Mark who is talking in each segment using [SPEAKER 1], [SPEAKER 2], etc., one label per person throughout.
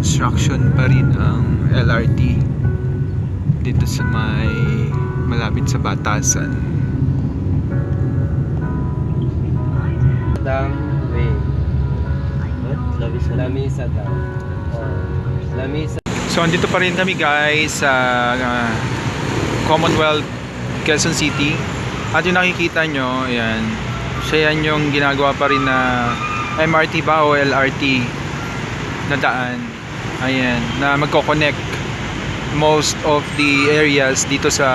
[SPEAKER 1] construction pa rin ang LRT dito sa malapit sa Batasan.
[SPEAKER 2] Way. Lamisa daw. Lamisa.
[SPEAKER 1] So andito pa rin kami guys sa Commonwealth, Quezon City. At yung nakikita nyo, ayan, siya yan yung ginagawa pa rin na MRT ba o LRT na daan. Ayan, na magko-connect most of the areas dito sa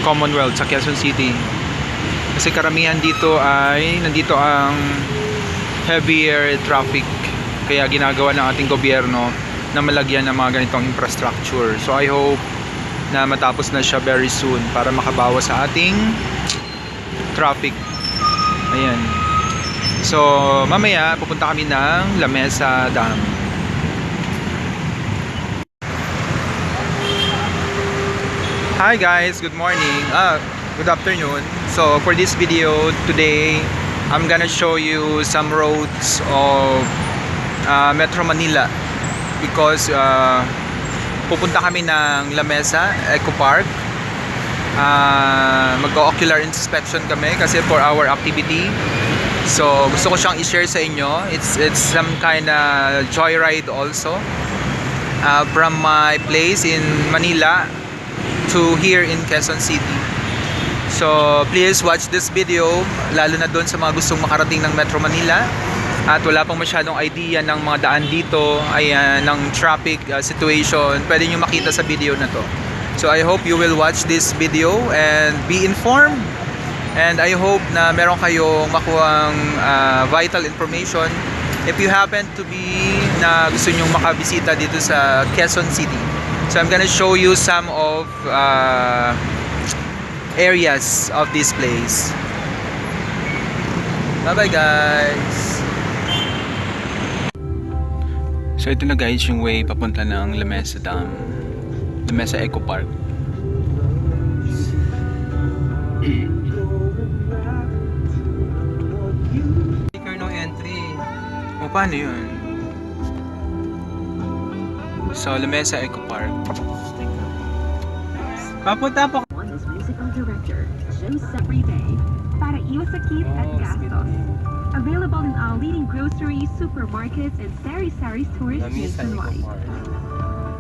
[SPEAKER 1] Commonwealth, sa Quezon City. Kasi karamihan dito ay nandito ang heavier traffic, kaya ginagawa ng ating gobyerno na malagyan ng mga ganitong infrastructure. So I hope na matapos na siya very soon para makabawas sa ating traffic. Ayan. So mamaya pupunta kami ng Lamesa Dam. Hi guys, good morning. Good afternoon. So for this video today, I'm gonna show you some roads of Metro Manila because pupunta kami ng Lamesa Eco Park. Mag-ocular inspection kami kasi for our activity. So gusto ko siyang i-share sa inyo. It's some kind of joyride also from my place in Manila to here in Quezon City. So please watch this video, lalo na doon sa mga gustong makarating ng Metro Manila at wala pang masyadong idea ng mga daan dito, ayan, ng traffic situation. Pwede nyo makita sa video na to. So I hope you will watch this video and be informed, and I hope na meron kayong makuhang vital information if you happen to be na gusto nyo makabisita dito sa Quezon City. So I'm gonna show you some of areas of this place. Bye bye guys. So ito na guys yung way papunta ng Lamesa Dam, Lamesa Eco Park.
[SPEAKER 2] Sticker no entry.
[SPEAKER 1] O paano yun? So Lamesa Eco Park.
[SPEAKER 2] Papunta po.
[SPEAKER 3] Musical director, every day para iwas sakit at gastos. Available in all leading grocery, supermarkets, and sari-sari stores nationwide.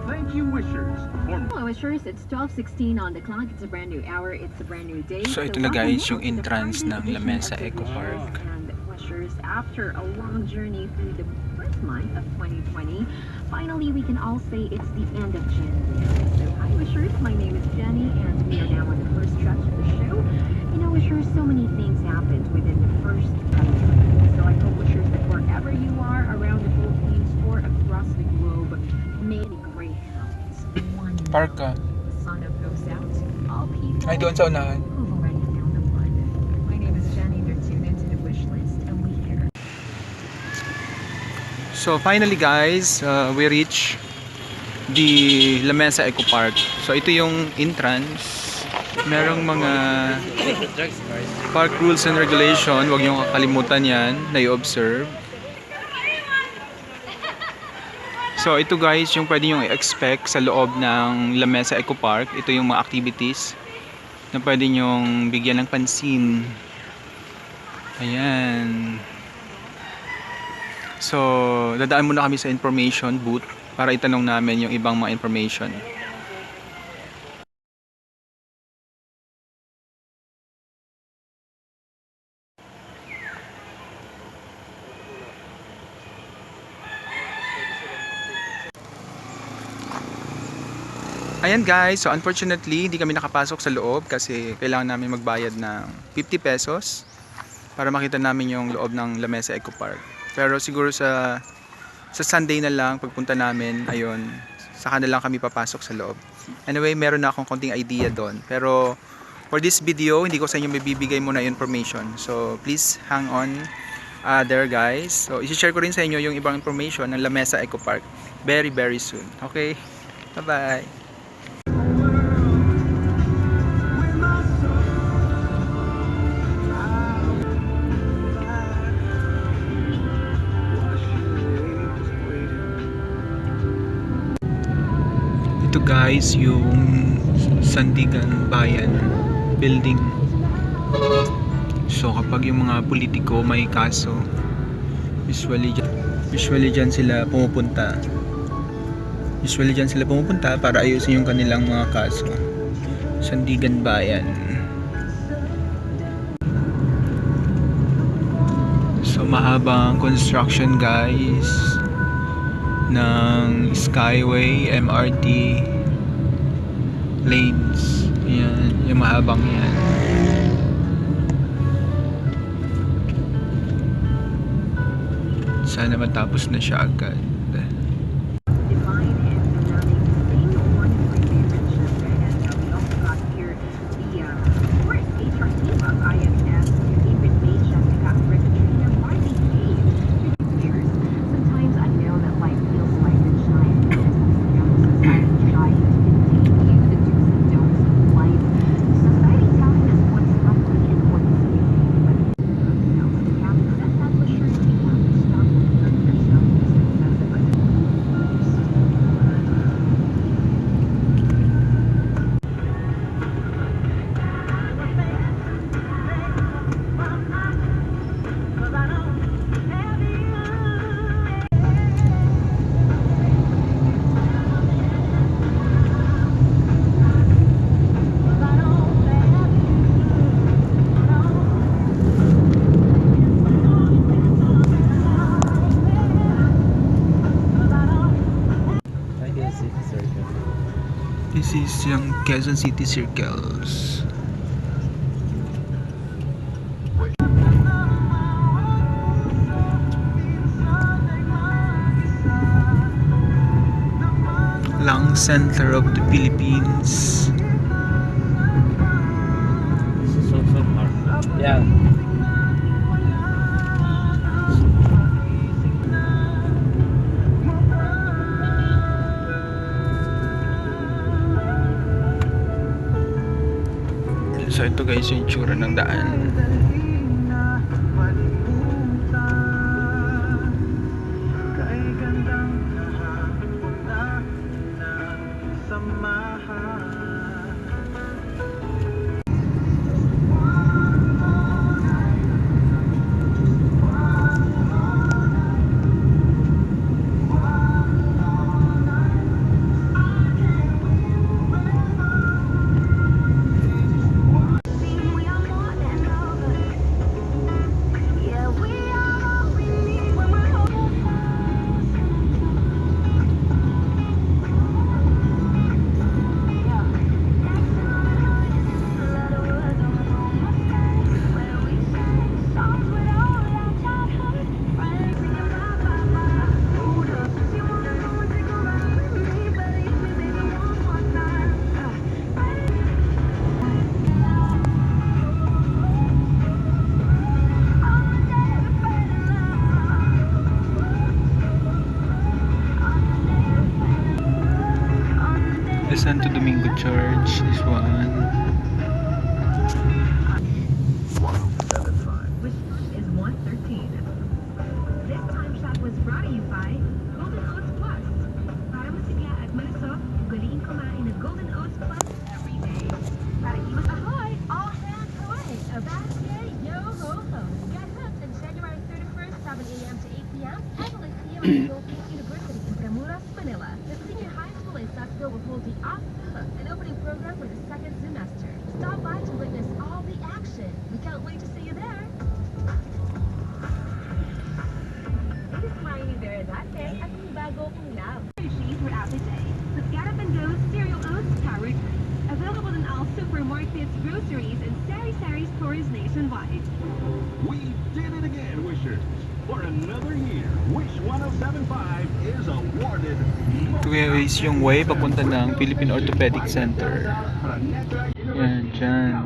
[SPEAKER 4] Thank you, Wishers.
[SPEAKER 3] Hello, Wishers. It's 12:16 on the clock. It's a brand new hour. It's a brand new day.
[SPEAKER 1] So ito na guys yung entrance ng Lamesa Eco Park.
[SPEAKER 3] And Wishers, after a long journey through the first month of 2020, finally we can all say it's the end of January. So hi, Wishers. My name is Jenny, and we are now on the first stretch of the show. You know, Wishers, so many things happened within the first country. So I hope, Wishers, that wherever you are around the Philippines or across the globe, may the greyhounds, one
[SPEAKER 1] Park ka.
[SPEAKER 3] the sun goes out to all people
[SPEAKER 1] Ay, doon sa unahan.
[SPEAKER 3] who've already found the one. My name is Jenny. They're tuned into the wish list, and we care.
[SPEAKER 1] So finally guys, we reach the Lamesa Eco Park. So ito yung entrance. Merong mga park rules and regulation. Huwag nyo kakalimutan yan na i-observe. So ito guys yung pwede nyo i-expect sa loob ng Lamesa Eco Park. Ito yung mga activities na pwede nyong bigyan ng pansin. Ayan. So dadaan muna kami sa information booth para itanong namin yung ibang mga information. Ayan guys, so unfortunately hindi kami nakapasok sa loob kasi kailangan namin magbayad ng 50 pesos para makita namin yung loob ng Lamesa Eco Park. Pero siguro sa Sunday na lang pagpunta namin, ayun, saka na lang kami papasok sa loob. Anyway, meron na akong konting idea doon. Pero for this video, hindi ko sa inyo mabibigay muna information. So please hang on there guys. So isi-share ko rin sa inyo yung ibang information ng Lamesa Eco Park very soon. Okay? Bye-bye! guys yung Sandigan Bayan building. So kapag yung mga politiko may kaso, usually dyan sila pumupunta. Para ayusin yung kanilang mga kaso. Sandigan Bayan. So mahabang construction guys ng Skyway, MRT lanes. Yan, yung mahabang yan. Sana matapos na siya agad.
[SPEAKER 3] Divine and dynamic sing one of my favorite shows, right? And we also got here the first HR team of IMS, Ingrid May, Jessica, Rick, Katrina, Marty, Kate. Years. Sometimes I know that life feels like a giant society trying to dictate you the do's and don'ts of life. Society telling us what's ugly and what's beautiful, but nothing else. We have to set that for sure. We have to stop looking at ourselves as excessive.
[SPEAKER 2] Ideal City Circle.
[SPEAKER 1] This is yung Quezon City Circles. Lung center of the Philippines.
[SPEAKER 2] This is also park. Yeah.
[SPEAKER 1] So ito guys yung itsura ng daan. The Santo Domingo Church, this one.
[SPEAKER 3] Which is 113. This time shot was brought to you by Golden Oats Plus. Para masigla at malusog, ugaliin kumain ng Golden Oats Plus every day. Para iwas ahoy! All hands ahoy! Abasye, yo ho ho! Get hooked on January 31st, 7 a.m. to 8 p.m. at 11 p.m. at Philippines University in Tramuras, Manila. The senior high school in Satsville will hold the Off the Hook, an opening program for the second semester. Stop by to witness all the action. We can't wait to see you there. It is Smiley Bear that day at the bago kong lab. She's for every day. The Get Up and Go Cereal Oats Carrot. Available in all supermarkets, groceries, and sari-sari stores nationwide.
[SPEAKER 4] We did it again, Wishers. For another year, Wish 1075 is awarded.
[SPEAKER 1] Ito is yung way papunta ng Philippine Orthopedic Center. Yan, dyan.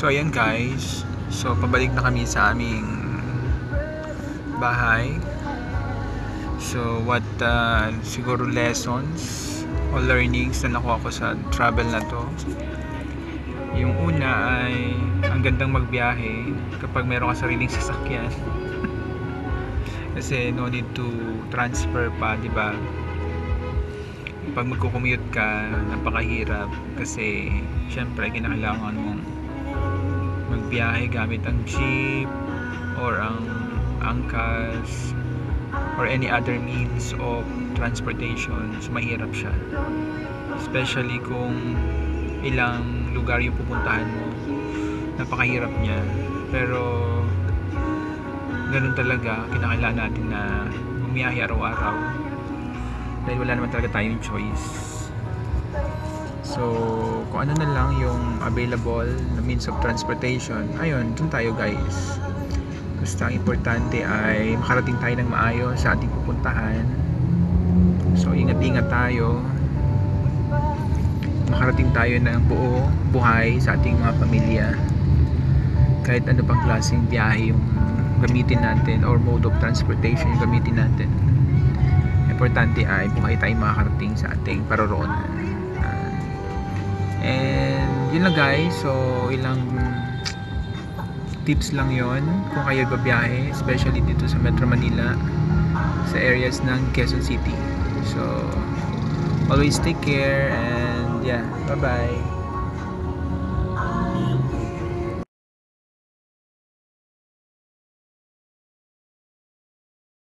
[SPEAKER 1] So ayan guys, so pabalik na kami sa aming bahay. So what siguro lessons o learnings na nakuha ko sa travel na to. Yung una ay ang gandang magbiyahe kapag meron ka sariling sasakyan. Kasi no need to transfer pa, di ba? Pag magko-commute ka, napakahirap kasi syempre kinakailangan mong magbiyahe gamit ang jeep or ang angkas or any other means of transportation. So mahirap siya, especially kung ilang lugar yung pupuntahan mo, napakahirap niya. Pero ganun talaga, kinakailangan natin na bumiyahe araw-araw dahil wala naman talaga tayong choice. So kung ano na lang yung available na means of transportation, ayun, dun tayo guys. Basta ang importante ay makarating tayo ng maayos sa ating pupuntahan. So ingat-ingat tayo, makarating tayo ng buo buhay sa ating mga pamilya, kahit ano pang klaseng biyahe yung gamitin natin or mode of transportation yung gamitin natin. Importante ay buhay tayo makakarating sa ating paroroonan. And yun lang guys, so ilang tips lang yon kung kayo babiyahe, especially dito sa Metro Manila, sa areas ng Quezon City. So always take care and yeah, bye bye.